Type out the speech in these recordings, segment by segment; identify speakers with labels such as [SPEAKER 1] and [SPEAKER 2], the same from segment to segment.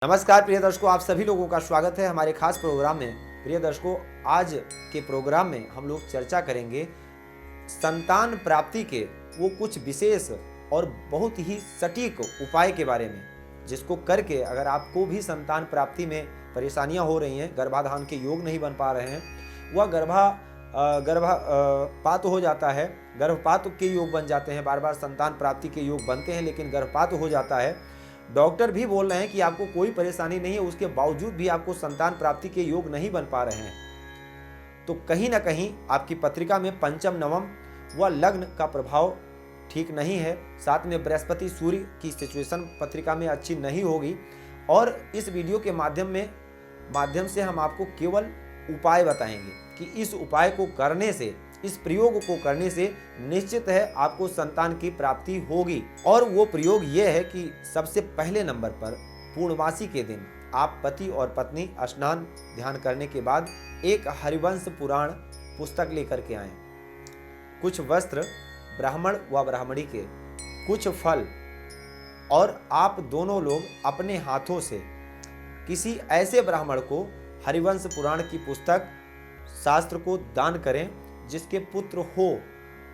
[SPEAKER 1] नमस्कार प्रिय दर्शकों, आप सभी लोगों का स्वागत है हमारे खास प्रोग्राम में। प्रिय दर्शकों, आज के प्रोग्राम में हम लोग चर्चा करेंगे संतान प्राप्ति के वो कुछ विशेष और बहुत ही सटीक उपाय के बारे में, जिसको करके अगर आपको भी संतान प्राप्ति में परेशानियां हो रही हैं, गर्भाधान के योग नहीं बन पा रहे हैं, वह गर्भपात हो जाता है, गर्भपात के योग बन जाते हैं, बार बार संतान प्राप्ति के योग बनते हैं लेकिन गर्भपात हो जाता है, डॉक्टर भी बोल रहे हैं कि आपको कोई परेशानी नहीं है, उसके बावजूद भी आपको संतान प्राप्ति के योग नहीं बन पा रहे हैं, तो कहीं ना कहीं आपकी पत्रिका में पंचम नवम व लग्न का प्रभाव ठीक नहीं है। साथ में बृहस्पति सूर्य की सिचुएशन पत्रिका में अच्छी नहीं होगी। और इस वीडियो के माध्यम से हम आपको केवल उपाय बताएंगे कि इस उपाय को करने से, इस प्रयोग को करने से निश्चित है आपको संतान की प्राप्ति होगी। और वो प्रयोग ये है कि सबसे पहले नंबर पर पूर्णमासी के दिन आप पति और पत्नी स्नान ध्यान करने के बाद एक हरिवंश पुराण पुस्तक लेकर के आएं, कुछ वस्त्र, ब्राह्मण व ब्राह्मणी के कुछ फल, और आप दोनों लोग अपने हाथों से किसी ऐसे ब्राह्मण को हरिवंश पुराण की पुस्तक, शास्त्र को दान करें जिसके पुत्र हो।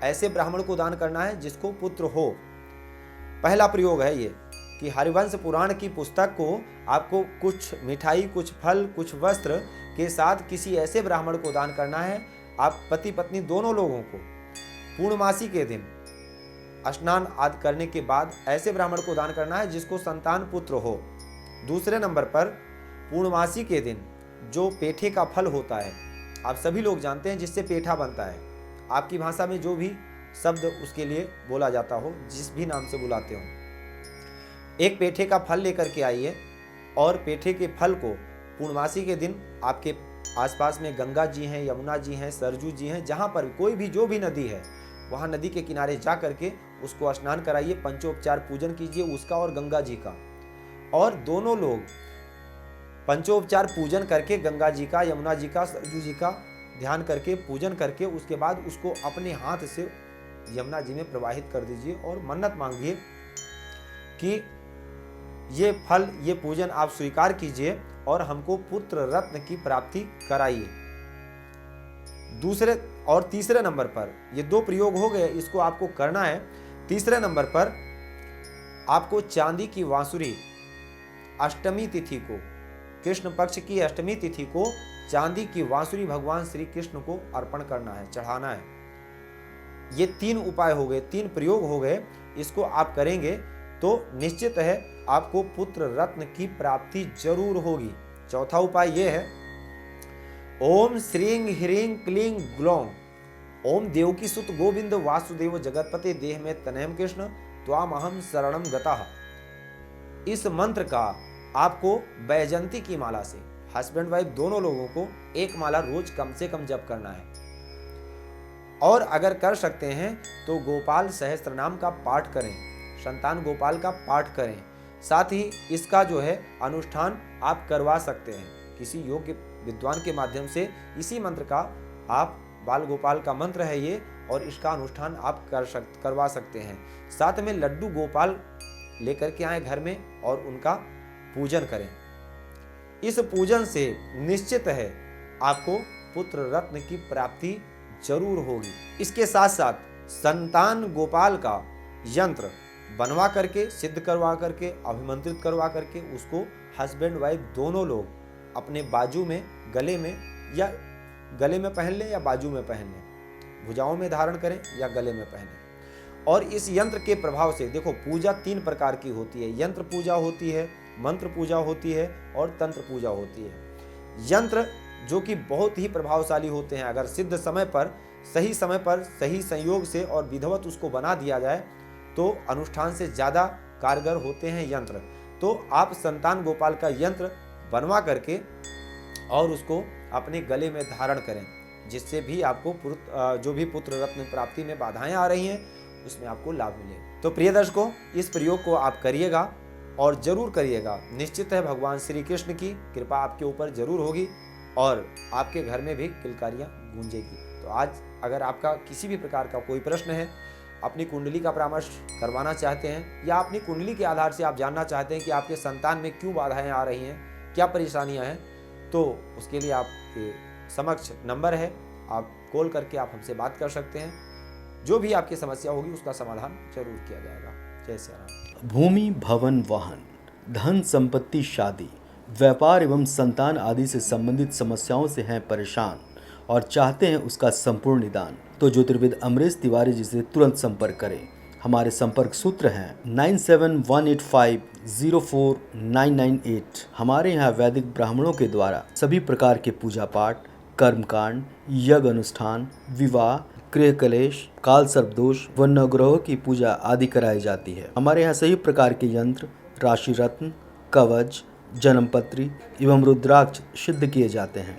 [SPEAKER 1] ऐसे ब्राह्मण को दान करना है जिसको पुत्र हो। पहला प्रयोग है ये कि हरिवंश पुराण की पुस्तक को आपको कुछ मिठाई, कुछ फल, कुछ वस्त्र के साथ किसी ऐसे ब्राह्मण को दान करना है। आप पति पत्नी दोनों लोगों को पूर्णमासी के दिन स्नान आदि करने के बाद ऐसे ब्राह्मण को दान करना है जिसको संतान पुत्र हो। दूसरे नंबर पर पूर्णमासी के दिन जो पेठे का फल होता है, आप सभी लोग जानते हैं जिससे पेठा बनता है, आपकी भाषा में जो भी शब्द उसके लिए बोला जाता हो, जिस भी नाम से बुलाते हो, एक पेठे का फल लेकर के आइए। और पेठे के फल को पूर्णमासी के दिन आपके आसपास में गंगा जी हैं, यमुना जी हैं, सरजू जी हैं, जहाँ पर कोई भी जो भी नदी है वहाँ नदी के किनारे जा करके उसको स्नान कराइए, पंचोपचार पूजन कीजिए उसका और गंगा जी का। और दोनों लोग पंचोपचार पूजन करके गंगा जी का, यमुना जी का, सरजू जी का ध्यान करके पूजन करके उसके बाद उसको अपने हाथ से यमुना जी में प्रवाहित कर दीजिए और मन्नत मांगिए कि ये फल, ये पूजन आप स्वीकार कीजिए और हमको पुत्र रत्न की प्राप्ति कराइए। दूसरे और तीसरे नंबर पर ये दो प्रयोग हो गए, इसको आपको करना है। तीसरे नंबर पर आपको चांदी की बांसुरी अष्टमी तिथि को, कृष्ण पक्ष की अष्टमी तिथि को चांदी की बांसुरी भगवान श्री कृष्ण को अर्पण करना है, चढ़ाना है। ये तीन उपाय हो गए, तीन प्रयोग हो गए। इसको आप करेंगे तो निश्चित है आपको पुत्र रत्न की प्राप्ति जरूर होगी। चौथा उपाय ये है, ओम श्रीं ह्रीं क्लीं ग्लौं ओम देवकी सुत गोविंद वासुदेव जगतपते देह में तनयम कृष्ण त्वामहम शरणम गतः। इस मंत्र का आपको बैजंती की माला से हस्बैंड वाइफ दोनों लोगों को एक माला रोज कम से कम जप करना है। और अगर कर सकते हैं तो गोपाल सहस्त्र नाम का पाठ करें, संतान गोपाल का पाठ करें। साथ ही इसका जो है अनुष्ठान आप करवा सकते हैं किसी योग्य विद्वान के माध्यम से। इसी मंत्र का आप, बाल गोपाल का मंत्र है ये, और इसका अनुष्ठान आप करवा सकते हैं। साथ में लड्डू गोपाल लेकर के आए घर में और उनका पूजन करें। इस पूजन से निश्चित है आपको पुत्र रत्न की प्राप्ति जरूर होगी। इसके साथ साथ संतान गोपाल का यंत्र बनवा करके, सिद्ध करवा करके, अभिमंत्रित करवा करके उसको हस्बैंड वाइफ दोनों लोग अपने बाजू में, गले में, या गले में पहन लें या बाजू में पहन लें, भुजाओं में धारण करें या गले में पहने। और इस यंत्र के प्रभाव से देखो, पूजा तीन प्रकार की होती है, यंत्र पूजा होती है, मंत्र पूजा होती है और तंत्र पूजा होती है। यंत्र जो कि बहुत ही प्रभावशाली होते हैं, अगर सिद्ध समय पर, सही संयोग से और विधिवत उसको बना दिया जाए तो अनुष्ठान से ज़्यादा कारगर होते हैं यंत्र। तो आप संतान गोपाल का यंत्र बनवा करके और उसको अपने गले में धारण करें, जिससे भी आपको जो भी पुत्र रत्न प्राप्ति में बाधाएं आ रही हैं उसमें आपको लाभ मिलेगा। तो प्रिय दर्शकों, इस प्रयोग को आप करिएगा और जरूर करिएगा। निश्चित है भगवान श्री कृष्ण की कृपा आपके ऊपर जरूर होगी और आपके घर में भी किलकारियां गूंजेगी। तो आज अगर आपका किसी भी प्रकार का कोई प्रश्न है, अपनी कुंडली का परामर्श करवाना चाहते हैं या अपनी कुंडली के आधार से आप जानना चाहते हैं कि आपके संतान में क्यों बाधाएं आ रही हैं, क्या परेशानियां हैं, तो उसके लिए आपके समक्ष नंबर है, आप कॉल करके आप हमसे बात कर सकते हैं। जो भी आपकी समस्या होगी उसका समाधान जरूर किया जाएगा। जय श्री राम।
[SPEAKER 2] भूमि, भवन, वाहन, धन संपत्ति, शादी, व्यापार एवं संतान आदि से संबंधित समस्याओं से हैं परेशान और चाहते हैं उसका संपूर्ण निदान, तो ज्योतिर्विद अमरीश तिवारी जी से तुरंत संपर्क करें। हमारे संपर्क सूत्र हैं 9718504998। हमारे यहाँ वैदिक ब्राह्मणों के द्वारा सभी प्रकार के पूजा पाठ, कर्मकांड, यज्ञ अनुष्ठान, विवाह, गृह कलेश, काल सर्पदोष व नवग्रहों की पूजा आदि कराई जाती है। हमारे यहाँ सभी प्रकार के यंत्र, राशि रत्न, कवच, जन्मपत्री एवं रुद्राक्ष सिद्ध किए जाते हैं।